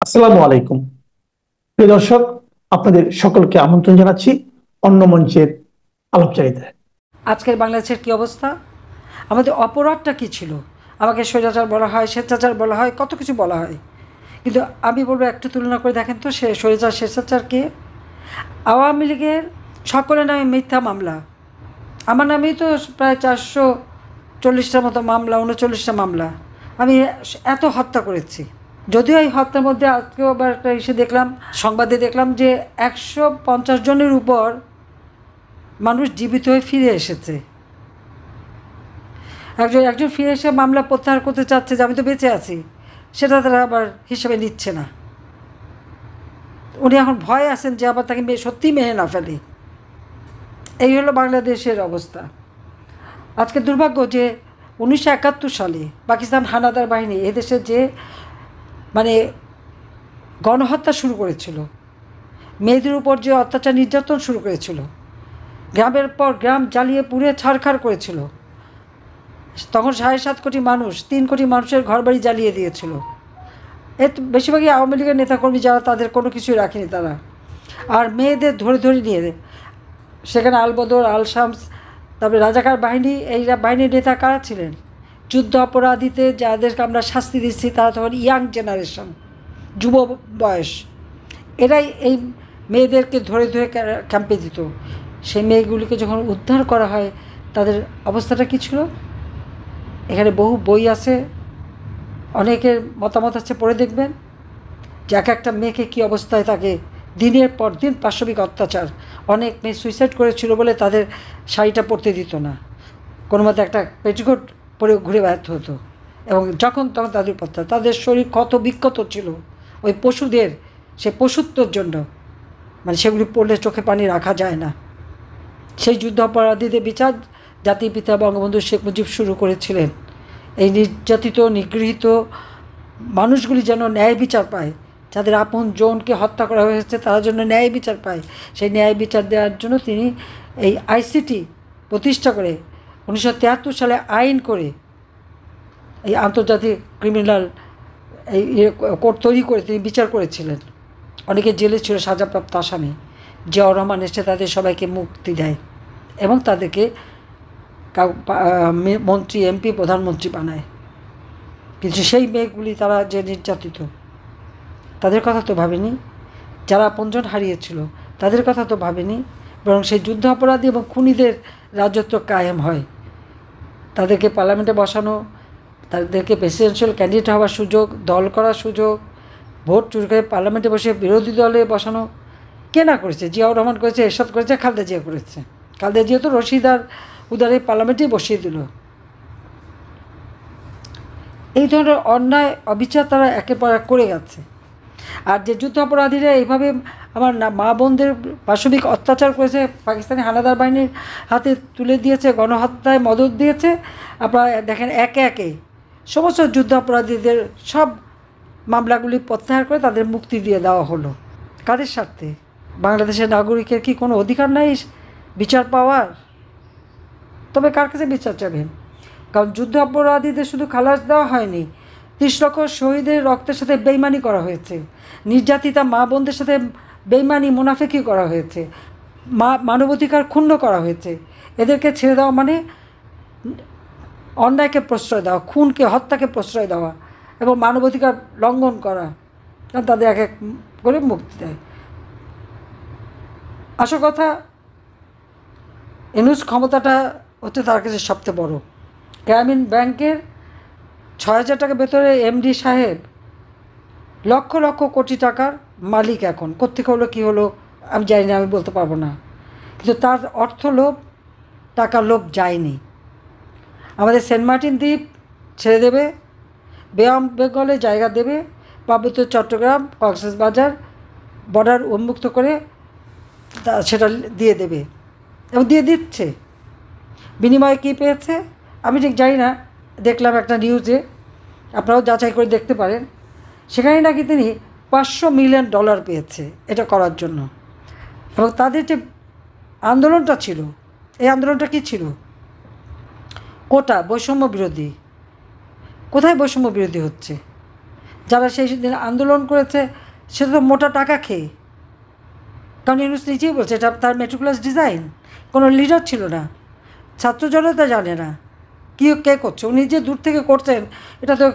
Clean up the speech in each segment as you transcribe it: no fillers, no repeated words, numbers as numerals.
আসসালামু আলাইকুম। প্রিয় দর্শক, আপনাদের সকলকে আমন্ত্রণ জানাচ্ছি অন্য মঞ্চের আলাপচারিতায়। আজকের বাংলাদেশের কি অবস্থা? আমাদের অপরাধটা কি ছিল? আমাকে স্বৈরাচার বলা হয়, স্বেচ্ছাচার বলা হয়, কত কিছু বলা হয়। কিন্তু আমি বলবো একটু তুলনা করে দেখেন তো, সে স্বৈরাচার স্বেচ্ছাচার কে? আওয়ামী লীগের সকলের নামে মিথ্যা মামলা। আমার নামেই তো প্রায় 440টার মতো মামলা, 39টা মামলা। আমি এত হত্যা করেছি। যদিও এই হত্যার মধ্যে আজকেও আবার একটা এসে দেখলাম, সংবাদে দেখলাম যে 150 জনের উপর মানুষ জীবিত হয়ে ফিরে এসেছে। একজন একজন ফিরে এসে মামলা প্রত্যাহার করতে চাচ্ছে যে আমি তো বেঁচে আছি, সেটা তারা আবার হিসেবে নিচ্ছে না। উনি এখন ভয় আছেন যে আবার তাকে সত্যিই মেনে না ফেলে। এই হলো বাংলাদেশের অবস্থা। আজকে দুর্ভাগ্য যে 1971 সালে পাকিস্তান হানাদার বাহিনী এদেশে যে মানে গণহত্যা শুরু করেছিল, মেয়েদের উপর যে অত্যাচার নির্যাতন শুরু করেছিল, গ্রামের পর গ্রাম জ্বালিয়ে পুড়ে ছাড়খাড় করেছিল, তখন 7.5 কোটি মানুষ, 3 কোটি মানুষের ঘরবাড়ি জ্বালিয়ে দিয়েছিল। এর বেশিরভাগই আওয়ামী লীগের নেতাকর্মী, যারা তাদের কোনো কিছুই রাখেনি তারা। আর মেয়েদের ধরে ধরে নিয়ে সেখানে আলবদর, আল শামস, তারপরে রাজাকার বাহিনী, এই বাহিনীর নেতা কারা ছিলেন? যুদ্ধ অপরাধীতে যাদেরকে আমরা শাস্তি দিচ্ছি তারা তখন ইয়াং জেনারেশন, যুব বয়স। এরাই এই মেয়েদেরকে ধরে ধরে ক্যাম্পে দিত। সেই মেয়েগুলিকে যখন উদ্ধার করা হয়, তাদের অবস্থাটা কী ছিল? এখানে বহু বই আছে, অনেকের মতামত আছে, পড়ে দেখবেন যে এক একটা মেয়েকে কী অবস্থায় তাকে দিনের পর দিন পাশবিক অত্যাচার। অনেক মেয়ে সুইসাইড করেছিল বলে তাদের শাড়িটা পরতে দিত না, কোনো মতে একটা পেটিকোট পরে ঘুরে বেড়াতে হতো, এবং যখন তখন তাদের অত্যাচার। তাদের শরীর ক্ষত বিক্ষত ছিল ওই পশুদের, সে পশুত্বর জন্য, মানে সেগুলি পড়লে চোখে পানি রাখা যায় না। সেই যুদ্ধ অপরাধীদের বিচার জাতির পিতা বঙ্গবন্ধু শেখ মুজিব শুরু করেছিলেন। এই নির্যাতিত নিগৃহীত মানুষগুলি যেন ন্যায় বিচার পায়, যাদের আপন জনকে হত্যা করা হয়েছে তারা যেন ন্যায় বিচার পায়, সেই ন্যায় বিচার দেওয়ার জন্য তিনি এই আইসিটি প্রতিষ্ঠা করে 1973 সালে আইন করে এই আন্তর্জাতিক ক্রিমিনাল এই কোর্ট তৈরি করে তিনি বিচার করেছিলেন। অনেকে জেলে ছিল সাজাপ্রাপ্ত আসামি। জিয়াউর রহমান এসে তাদের সবাইকে মুক্তি দেয় এবং তাদেরকে মন্ত্রী, এমপি, প্রধানমন্ত্রী বানায়। কিন্তু সেই মেয়েগুলি তারা যে নির্যাতিত, তাদের কথা তো ভাবেনি। যারা আপনজন হারিয়েছিল তাদের কথা তো ভাবেনি, বরং সেই যুদ্ধ অপরাধী এবং খুনিদের রাজত্ব কায়েম হয়। তাদেরকে পার্লামেন্টে বসানো, তাদেরকে প্রেসিডেন্সিয়াল ক্যান্ডিডেট হওয়ার সুযোগ, দল করার সুযোগ, ভোট চুরি করে পার্লামেন্টে বসে বিরোধী দলে বসানো কে না করেছে? জিয়াউর রহমান করেছে, এরশাদ করেছে, খালেদা জিয়া করেছে। খালেদা জিয়া তো রশিদ আর উদারে পার্লামেন্টেই বসিয়ে দিল। এই ধরনের অন্যায় অবিচার তারা একের পর এক করে গেছে। আর যে যুদ্ধ অপরাধীরা এইভাবে আমার মা বোনদের পাশবিক অত্যাচার করেছে, পাকিস্তানি হানাদার বাহিনীর হাতে তুলে দিয়েছে, গণহত্যায় মদত দিয়েছে, আপনারা দেখেন একে একে সমস্ত যুদ্ধ অপরাধীদের সব মামলাগুলি প্রত্যাহার করে তাদের মুক্তি দিয়ে দেওয়া হলো। কাদের স্বার্থে? বাংলাদেশের নাগরিকের কি কোনো অধিকার নাই বিচার পাওয়ার? তবে কার কাছে বিচার চাবেন? কারণ যুদ্ধ অপরাধীদের শুধু খালাস দেওয়া হয়নি, 30 লক্ষ শহীদের রক্তের সাথে বেইমানি করা হয়েছে, নির্যাতিতা মা বোনদের সাথে বেইমানি, মুনাফিকি করা হয়েছে, মানবাধিকার ক্ষুণ্ণ করা হয়েছে। এদেরকে ছেড়ে দেওয়া মানে অন্যায়কে প্রশ্রয় দেওয়া, খুনকে, হত্যাকে প্রশ্রয় দেওয়া এবং মানবাধিকার লঙ্ঘন করা। কারণ তাদের এক এক করে মুক্তি দেয়। আসল কথা, এনুস ক্ষমতাটা হচ্ছে তার কাছে সবচেয়ে বড়। গ্রামীণ ব্যাংকের 6,000 টাকা ভেতরে এমডি সাহেব লক্ষ লক্ষ কোটি টাকার মালিক। এখন কোত্থেকে হলো কী হলো আমি জানি না, আমি বলতে পারবো না। কিন্তু তার অর্থ লোভ, টাকার লোভ যায়নি। আমাদের সেন্ট মার্টিন দ্বীপ ছেড়ে দেবে, বে অফ বেঙ্গলে জায়গা দেবে, পার্বত্য চট্টগ্রাম, কক্সবাজার বর্ডার উন্মুক্ত করে সেটা দিয়ে দেবে এবং দিয়ে দিচ্ছে। বিনিময়ে কী পেয়েছে আমি ঠিক জানি না, দেখলাম একটা নিউজে, আপনারাও যাচাই করে দেখতে পারেন। সেখানে নাকি তিনি $500 মিলিয়ন পেয়েছে এটা করার জন্য। এবং তাদের যে আন্দোলনটা ছিল, এই আন্দোলনটা কী ছিল? কোটা, বৈষম্য বিরোধী। কোথায় বৈষম্য বিরোধী হচ্ছে? যারা সেই দিন আন্দোলন করেছে সেটা তো মোটা টাকা খেয়ে। কারণ ইউনুস নিজেই বলছে এটা তার মেট্রিকুলাস ডিজাইন, কোনো লিডার ছিল না, ছাত্র জনতা জানে না কী কে করছে, উনি যে দূর থেকে করছেন এটা তো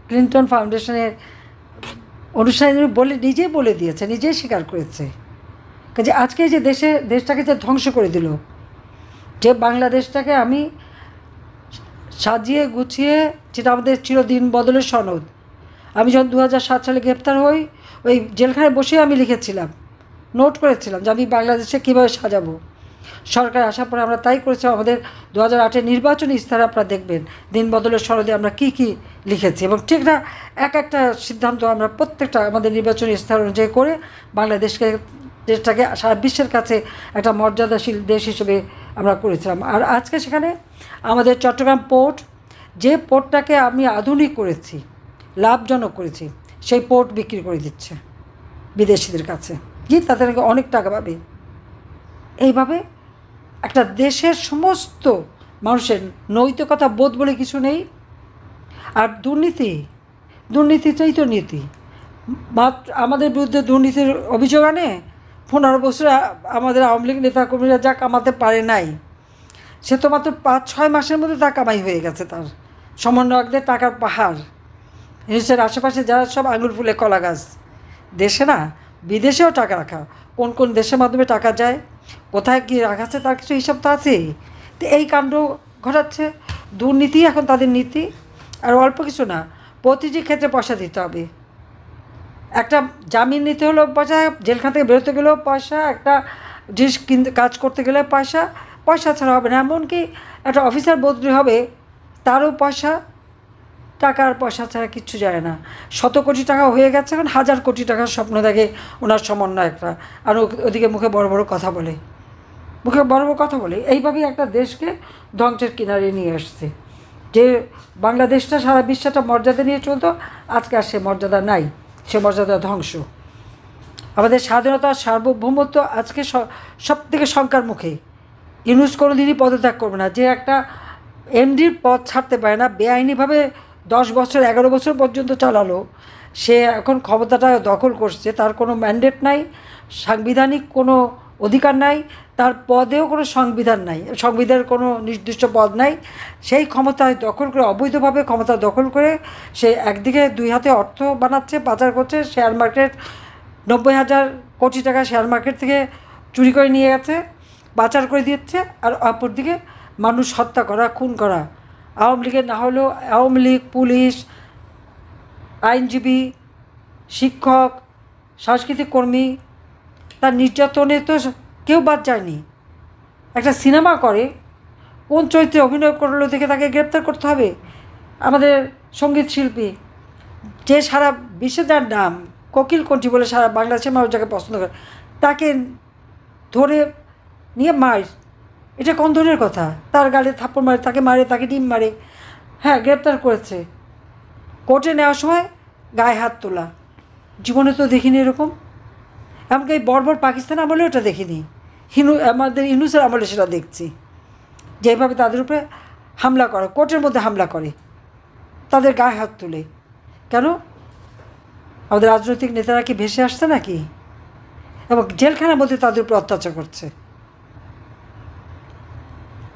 ক্লিন্টন ফাউন্ডেশনের অনুষ্ঠানে নিজেই বলে দিয়েছে, নিজেই স্বীকার করেছে। কাজে আজকে যে দেশটাকে যে ধ্বংস করে দিল, যে বাংলাদেশটাকে আমি সাজিয়ে গুছিয়ে, যেটা আমাদের চিরদিন বদলের সনদ, আমি যখন 2007 সালে গ্রেপ্তার হই ওই জেলখানায় বসে আমি লিখেছিলাম, নোট করেছিলাম যে আমি বাংলাদেশে কীভাবে সাজাবো। সরকার আসার পরে আমরা তাই করেছিলাম। আমাদের 2008-এর নির্বাচনী ইস্তাহারে আপনারা দেখবেন দিন বদলের সনদে আমরা কী কী লিখেছি, এবং ঠিক না একটা সিদ্ধান্ত আমরা প্রত্যেকটা আমাদের নির্বাচনী ইস্তাহার অনুযায়ী করে দেশটাকে সারা বিশ্বের কাছে একটা মর্যাদাশীল দেশ হিসেবে আমরা করেছিলাম। আর আজকে সেখানে আমাদের চট্টগ্রাম পোর্ট, যে পোর্টটাকে আমি আধুনিক করেছি, লাভজনক করেছি, সেই পোর্ট বিক্রি করে দিচ্ছে বিদেশিদের কাছে, কি তাদের নাকি অনেক টাকা পাবে। এইভাবে একটা দেশের সমস্ত মানুষের নৈতিকতা বোধ বলে কিছু নেই। আর দুর্নীতিটাই তো নীতি। মাত্র আমাদের বিরুদ্ধে দুর্নীতির অভিযোগ আনে, 15 বছর আমাদের আওয়ামী লীগ নেতাকর্মীরা যা কামাতে পারে নাই, সে তো মাত্র 5-6 মাসের মধ্যে তা কামাই হয়ে গেছে। তার সমন্বয়কদের টাকার পাহাড়, নিশ্চয়ের আশেপাশে যারা সব আঙুল ফুলে কলা গাছ, দেশে না বিদেশেও টাকা রাখা, কোন কোন দেশের মাধ্যমে টাকা যায়, কোথায় কী রাখাচ্ছে তার কিছু হিসাব তো আছেই। তো এই কাণ্ড ঘটাচ্ছে, দুর্নীতি এখন তাদের নীতি। আর অল্প কিছু না, প্রতিটি ক্ষেত্রে পয়সা দিতে হবে। একটা জামিন নিতে হলেও পয়সা, জেলখানা থেকে বেরোতে গেলেও পয়সা, একটা জিনিস কিনতে কাজ করতে গেলে পয়সা ছাড়া হবে না। এমনকি একটা অফিসার বদলি হবে তারও পয়সা, টাকার পয়সা ছাড়া কিচ্ছু যায় না। 100 কোটি টাকা হয়ে গেছে, এখন 1000 কোটি টাকার স্বপ্ন দেখে ওনার সমন্বয়করা, আর ওদিকে মুখে বড় বড় কথা বলে এইভাবেই একটা দেশকে ধ্বংসের কিনারে নিয়ে আসছে। যে বাংলাদেশটা সারা বিশ্বটা মর্যাদা নিয়ে চলতো, আজকে আর সে মর্যাদা নাই, সে মর্যাদা ধ্বংস। আমাদের স্বাধীনতা সার্বভৌমত্ব আজকে সব থেকে শঙ্কার মুখে। ইউনূস কোনো দিনই পদত্যাগ করবে না। যে একটা এমডির পদ ছাড়তে পারে না, বেআইনিভাবে 10 বছর 11 বছর পর্যন্ত চালালো, সে এখন ক্ষমতাটা দখল করছে, তার কোনো ম্যান্ডেট নাই, সাংবিধানিক কোনো অধিকার নাই, তার পদেও কোনো সংবিধান নাই, সংবিধানের কোনো নির্দিষ্ট পদ নাই। সেই ক্ষমতায় দখল করে, অবৈধভাবে ক্ষমতা দখল করে সে একদিকে 2 হাতে অর্থ বানাচ্ছে, পাচার করছে, শেয়ার মার্কেট 90,000 কোটি টাকা শেয়ার মার্কেট থেকে চুরি করে নিয়ে গেছে, পাচার করে দিচ্ছে। আর অপরদিকে মানুষ হত্যা করা, খুন করা। আওয়ামী লীগের না হলেও আওয়ামী লীগ, পুলিশ, আইনজীবী, শিক্ষক, সাংস্কৃতিক কর্মী, তার নির্যাতনে তো কেউ বাদ যায়নি। একটা সিনেমা করে, কোন চরিত্রে অভিনয় করলো দেখে তাকে গ্রেপ্তার করতে হবে। আমাদের সঙ্গীত শিল্পী, যে সারা বিশ্বে যার নাম কোকিল কণ্ঠী বলে সারা বাংলাদেশের মানুষ যাকে পছন্দ করে, তাকে ধরে নিয়ে এটা কোন ধরনের কথা? তার গালে থাপ্পড় মারে, তাকে ডিম মারে, হ্যাঁ গ্রেপ্তার করেছে। কোর্টে নেওয়ার সময় গায়ে হাত তোলা, জীবনে তো দেখিনি এরকম। এমনকি এই বর্বর পাকিস্তান আমলেও ওটা দেখিনি, আমাদের ইউনূসের আমলে সেটা দেখছি, যেভাবে তাদের উপরে হামলা করে, কোর্টের মধ্যে হামলা করে, তাদের গায়ে হাত তুলে। কেন? আমাদের রাজনৈতিক নেতারা কি ভেসে আসছে নাকি? এবং জেলখানার মধ্যে তাদের উপর অত্যাচার করছে।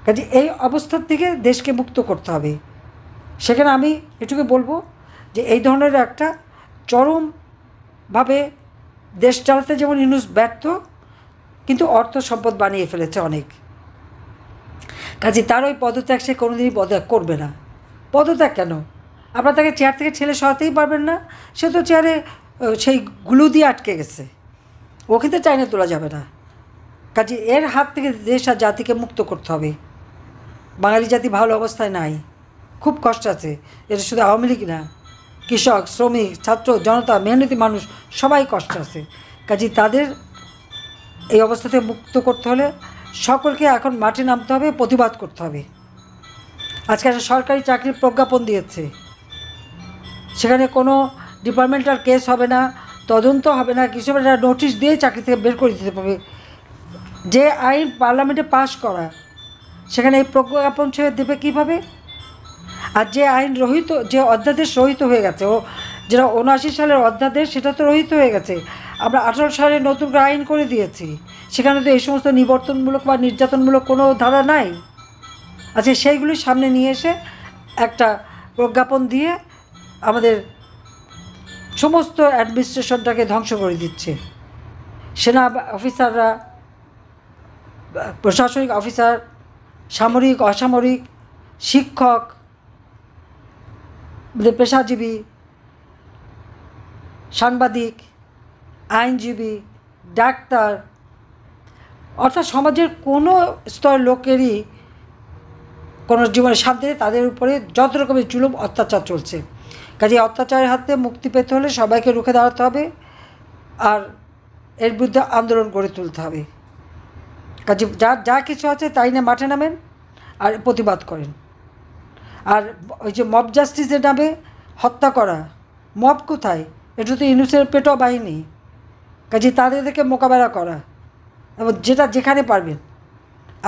কাজে এই অবস্থার থেকে দেশকে মুক্ত করতে হবে। সেখানে আমি এটুকু বলবো যে এই ধরনের একটা চরমভাবে দেশ চালাতে যেমন ইউনূস ব্যর্থ, কিন্তু অর্থ সম্পদ বানিয়ে ফেলেছে অনেক। কাজে তার ওই পদত্যাগ সে কোনোদিনই পদত্যাগ করবে না। পদত্যাগ কেন? আপনারা তাকে চেয়ার থেকে ঠেলে সরাতেই পারবেন না। সে তো চেয়ারে সেই গ্লু দিয়ে আটকে গেছে, ওকে তো চাইনা তোলা যাবে না। কাজে এর হাত থেকে দেশ আর জাতিকে মুক্ত করতে হবে। বাঙালি জাতি ভালো অবস্থায় নাই, খুব কষ্ট আছে। এটা শুধু আওয়ামী লীগ না, কৃষক, শ্রমিক, ছাত্র, জনতা, মেহনতি মানুষ সবাই কষ্ট আছে। কাজে তাদের এই অবস্থা থেকে মুক্ত করতে হলে সকলকে এখন মাঠে নামতে হবে, প্রতিবাদ করতে হবে। আজকে একটা সরকারি চাকরির প্রজ্ঞাপন দিয়েছে, সেখানে কোনো ডিপার্টমেন্টাল কেস হবে না, তদন্ত হবে না, কিছু একটা নোটিশ দিয়ে চাকরি থেকে বের করে দিতে পারবে। যে আইন পার্লামেন্টে পাশ করা, সেখানে এই প্রজ্ঞাপন ছেড়ে দেবে কীভাবে? আর যে আইন রহিত, যে অধ্যাদেশ রহিত হয়ে গেছে, ও যেটা 79 সালের অধ্যাদেশ সেটা তো রহিত হয়ে গেছে। আমরা 18 সালে নতুন করে আইন করে দিয়েছি, সেখানে তো এই সমস্ত নিবর্তনমূলক বা নির্যাতনমূলক কোনো ধারা নাই। আচ্ছা, সেইগুলি সামনে নিয়ে এসে একটা প্রজ্ঞাপন দিয়ে আমাদের সমস্ত অ্যাডমিনিস্ট্রেশনটাকে ধ্বংস করে দিচ্ছে। সেনা অফিসাররা, প্রশাসনিক অফিসার, সামরিক, অসামরিক, শিক্ষক, পেশাজীবী, সাংবাদিক, আইনজীবী, ডাক্তার, অর্থাৎ সমাজের কোনো স্তরের লোকেরই কোনো জীবনে শান্তি নেই, তাদের উপরে যত রকমের জুলুম অত্যাচার চলছে। কাজে অত্যাচারের হাতে মুক্তি পেতে হলে সবাইকে রুখে দাঁড়াতে হবে আর এর বিরুদ্ধে আন্দোলন গড়ে তুলতে হবে। কাজে যা কিছু আছে তাই না মাঠে নামেন আর প্রতিবাদ করেন। আর ওই যে মব জাস্টিসের নামে হত্যা করা, মব কোথায়? এটা তো ইউনূসের পেটো বাহিনী। কাজে তাদেরকে মোকাবেলা করা এবং যেটা যেখানে পারবেন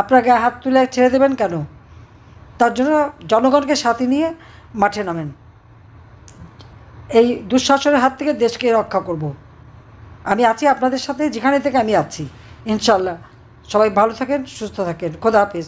আপনার গায়ে হাত তুলে ছেড়ে দেবেন কেন? তার জন্য জনগণকে সাথে নিয়ে মাঠে নামেন। এই দুঃশাসনের হাত থেকে দেশকে রক্ষা করব। আমি আছি আপনাদের সাথে, যেখানে থেকে আমি আছি ইনশাল্লাহ। সবাই ভালো থাকেন, সুস্থ থাকেন। খোদা হাফেজ।